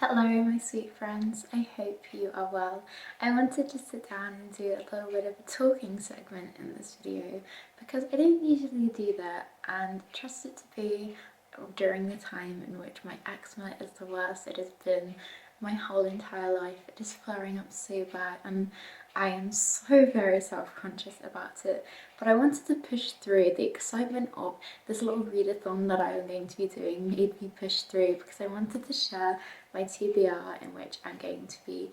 Hello my sweet friends, I hope you are well. I wanted to sit down and do a little bit of a talking segment in this video because I don't usually do that and trust it to be during the time in which my eczema is the worst it has been my whole entire life. It is flaring up so bad and I am so very self-conscious about it, but I wanted to push through. The excitement of this little read-a-thon that I am going to be doing made me push through because I wanted to share my TBR in which I'm going to be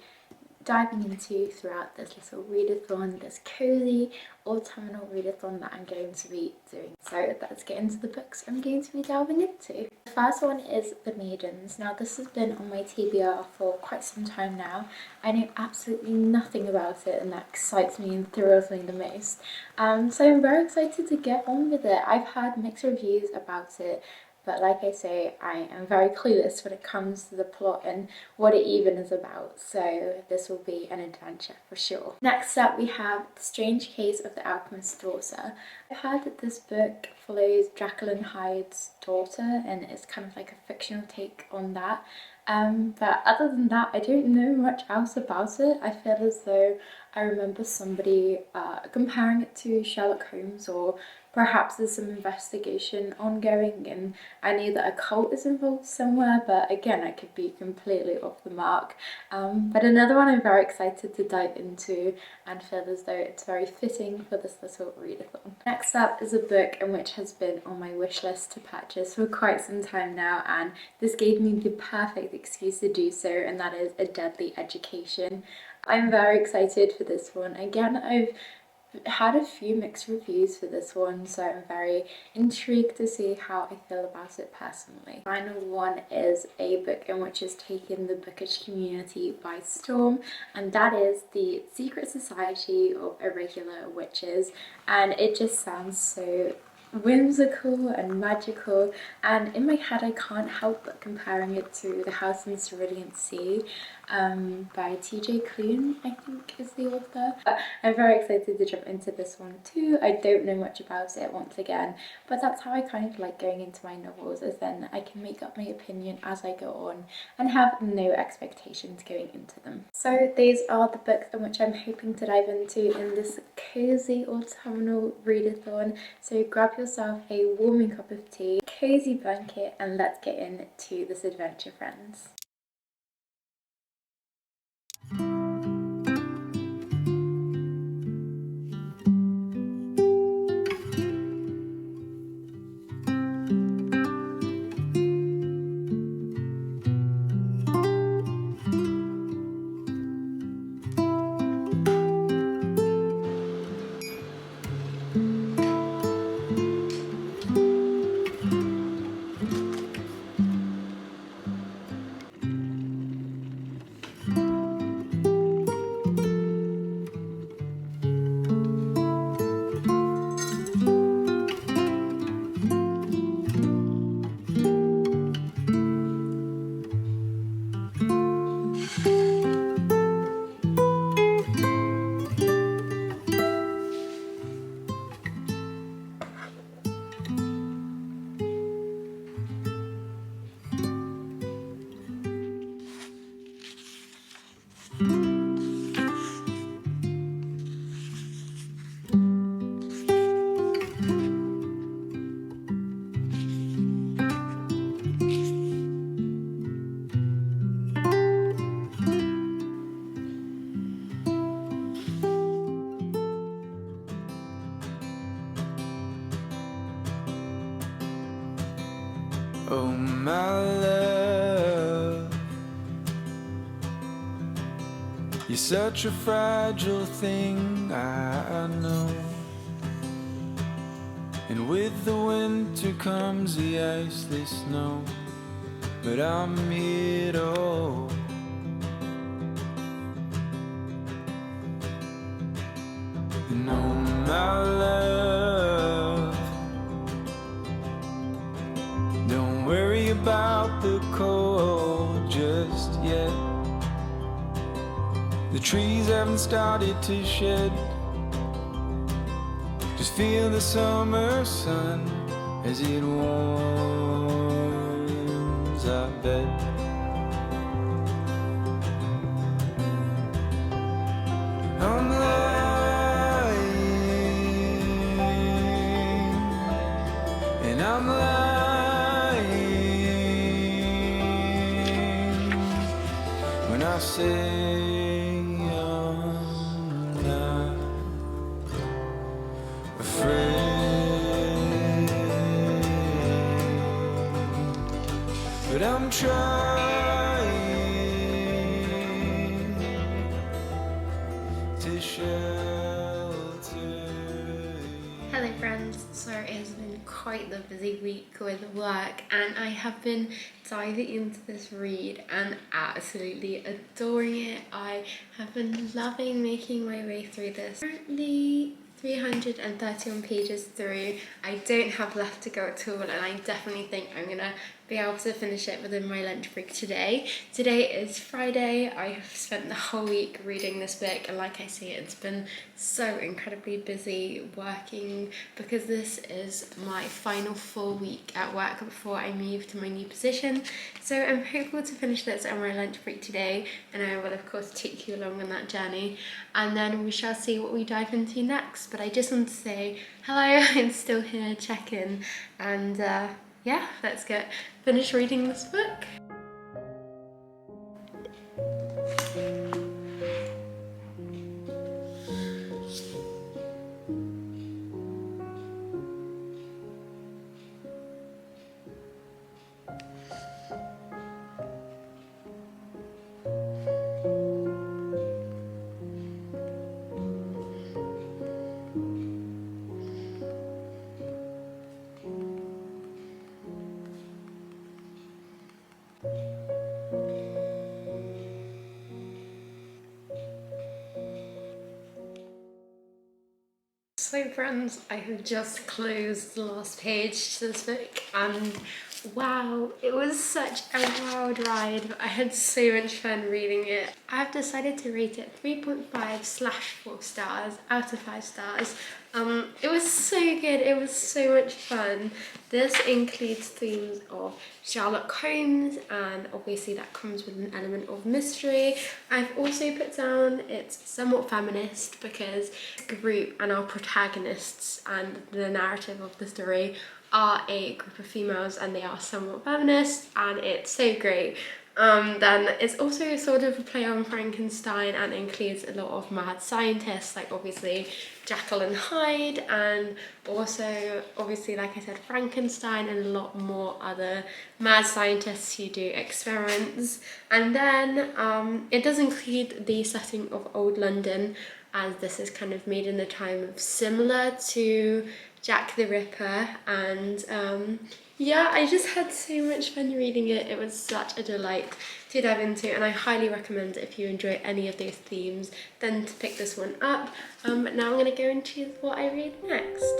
diving into throughout this little read-a-thon, this cozy autumnal read-a-thon that I'm going to be doing. So let's get into the books I'm going to be delving into. The first one is The Maidens. Now this has been on my TBR for quite some time now. I know absolutely nothing about it and that excites me and thrills me the most. So I'm very excited to get on with it. I've had mixed reviews about it, but like I say, I am very clueless when it comes to the plot and what it even is about, so this will be an adventure for sure. Next up we have The Strange Case of the Alchemist's Daughter. I've heard that this book follows Jacqueline Hyde's daughter and it's kind of like a fictional take on that. But other than that, I don't know much else about it. I feel as though I remember somebody comparing it to Sherlock Holmes, or perhaps there's some investigation ongoing and I knew that a cult is involved somewhere, but again, I could be completely off the mark. But another one I'm very excited to dive into and feel as though it's very fitting for this little read-a-thon. Next up is a book in which has been on my wish list to purchase for quite some time now, and this gave me the perfect excuse to do so, and that is A Deadly Education. I'm very excited for this one. Again, I've had a few mixed reviews for this one, so I'm very intrigued to see how I feel about it personally. The final one is a book in which has taken the bookish community by storm, and that is The Secret Society of Irregular Witches, and it just sounds so whimsical and magical, and in my head I can't help but comparing it to The House in the Cerulean Sea by T.J. Klune, I think is the author. But I'm very excited to jump into this one too. I don't know much about it once again, but that's how I kind of like going into my novels, as then I can make up my opinion as I go on and have no expectations going into them. So these are the books in which I'm hoping to dive into in this cozy autumnal read-a-thon. So grab yourself a warming cup of tea, cozy blanket, and let's get into this adventure, friends. Oh my love, you're such a fragile thing, I know. And with the winter comes the ice, the snow, but I'm here to hold. And oh my love, don't worry about the cold just yet. The trees haven't started to shed. Just feel the summer sun as it warms our bed. when I say I'm not afraid, but I'm trying to shelter you. Hello friends, so it has been quite the busy week with work and I have been diving into this read and absolutely adoring it. I have been loving making my way through this. Currently 331 pages through. I don't have left to go at all and I definitely think I'm gonna be able to finish it within my lunch break today. Today is Friday. I have spent the whole week reading this book and like I say, it's been so incredibly busy working because this is my final full week at work before I move to my new position. So I'm hopeful to finish this on my lunch break today and I will of course take you along on that journey and then we shall see what we dive into next. But I just want to say hello, I'm still here, check in and yeah, let's finish reading this book. So friends, I have just closed the last page to this book and wow, it was such a wild ride. I had so much fun reading it. I've decided to rate it 3.5/4 stars out of 5 stars. It was so good, it was so much fun. This includes themes of Sherlock Holmes and obviously that comes with an element of mystery. I've also put down it's somewhat feminist because the group and our protagonists and the narrative of the story are a group of females and they are somewhat feminist and it's so great. Then it's also sort of a play on Frankenstein and includes a lot of mad scientists like obviously Jekyll and Hyde and also obviously like I said Frankenstein and a lot more other mad scientists who do experiments. And then it does include the setting of old London as this is kind of made in the time of similar to Jack the Ripper and yeah, I just had so much fun reading it. It was such a delight to dive into and I highly recommend if you enjoy any of those themes then to pick this one up. Now I'm going to go into what I read next.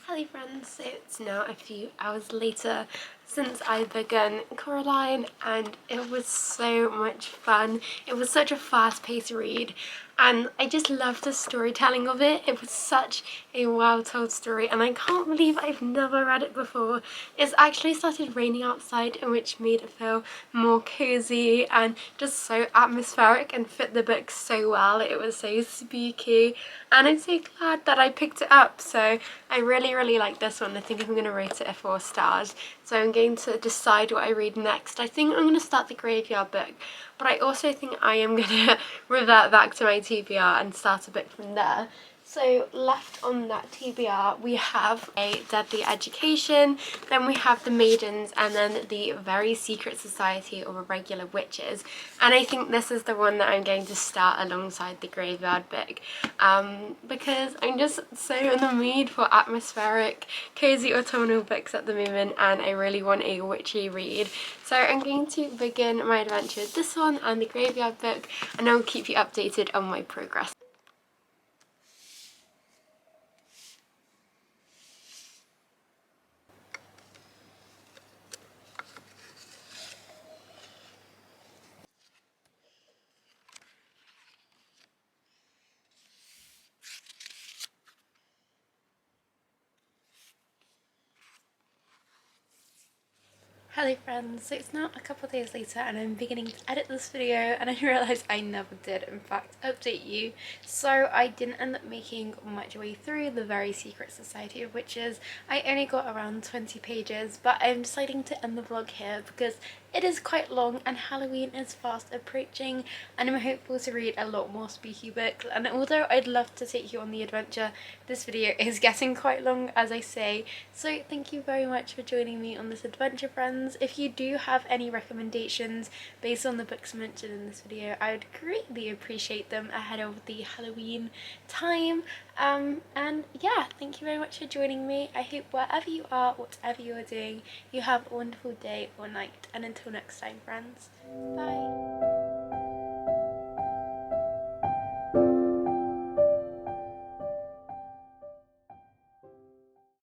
Hello friends, so it's now a few hours later since I've begun Coraline and it was so much fun. It was such a fast-paced read and I just love the storytelling of it. It was such a well told story, and I can't believe I've never read it before. It's actually started raining outside, which made it feel more cozy and just so atmospheric and fit the book so well. It was so spooky, and I'm so glad that I picked it up. So I really like this one. I think I'm going to rate it a 4 stars. So I'm going to decide what I read next. I think I'm going to start the Graveyard book, but I also think I am going to revert back to my TBR and start a book from there. So left on that TBR we have A Deadly Education, then we have The Maidens, and then The Very Secret Society of Irregular Witches. And I think this is the one that I'm going to start alongside the Graveyard book, because I'm just so in the mood for atmospheric, cozy autumnal books at the moment, and I really want a witchy read. So I'm going to begin my adventure with this one and the Graveyard book, and I'll keep you updated on my progress. Hello friends, so it's now a couple of days later and I'm beginning to edit this video, and I realised I never did in fact update you. So I didn't end up making much way through The Very Secret Society of Witches. I only got around 20 pages, but I'm deciding to end the vlog here because it is quite long and Halloween is fast approaching, and I'm hopeful to read a lot more spooky books. And although I'd love to take you on the adventure, this video is getting quite long, as I say. So thank you very much for joining me on this adventure, friends. If you do have any recommendations based on the books mentioned in this video, I would greatly appreciate them ahead of the Halloween time. And yeah, thank you very much for joining me. I hope wherever you are, whatever you are doing, you have a wonderful day or night, and until next time, friends, bye.